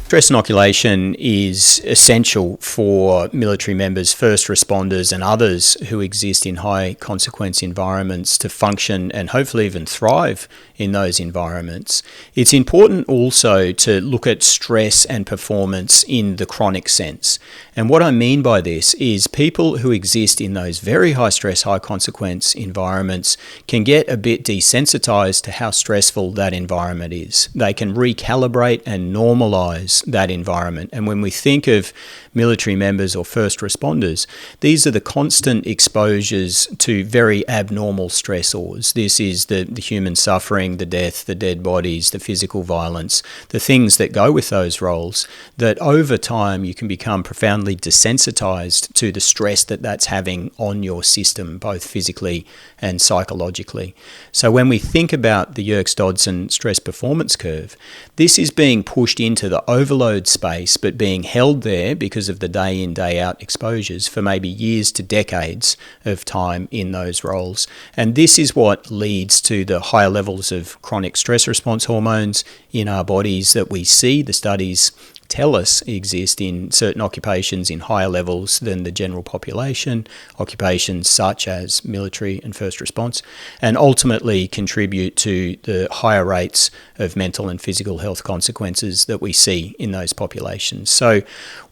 Stress inoculation is essential for military members, first responders and others who exist in high consequence environments to function and hopefully even thrive in those environments. It's important also to look at stress and performance in the chronic sense. And what I mean by this is people who exist in those very high stress, high consequence environments can get a bit desensitized to how stressful that environment is. They can recalibrate and normalise that environment. And when we think of military members or first responders, these are the constant exposures to very abnormal stressors. This is the human suffering, the death, the dead bodies, the physical violence, the things that go with those roles, that over time you can become profoundly desensitized to the stress that that's having on your system, both physically and psychologically. So when we think about the Yerkes-Dodson stress performance curve, this is being pushed into the overload space, but being held there because of the day in, day out exposures for maybe years to decades of time in those roles. And this is what leads to the higher levels of chronic stress response hormones in our bodies that we see. The studies tell us exist in certain occupations in higher levels than the general population, occupations such as military and first response, and ultimately contribute to the higher rates of mental and physical health consequences that we see in those populations. So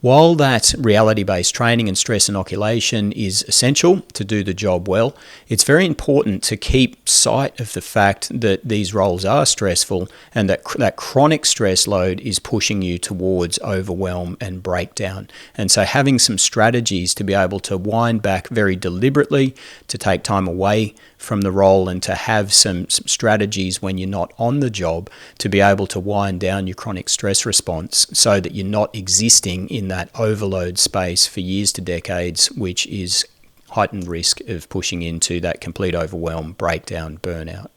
while that reality-based training and stress inoculation is essential to do the job well, it's very important to keep sight of the fact that these roles are stressful and that chronic stress load is pushing you towards overwhelm and breakdown. And so having some strategies to be able to wind back very deliberately, to take time away from the role and to have some strategies when you're not on the job to be able to wind down your chronic stress response so that you're not existing in that overload space for years to decades, which is heightened risk of pushing into that complete overwhelm, breakdown, burnout.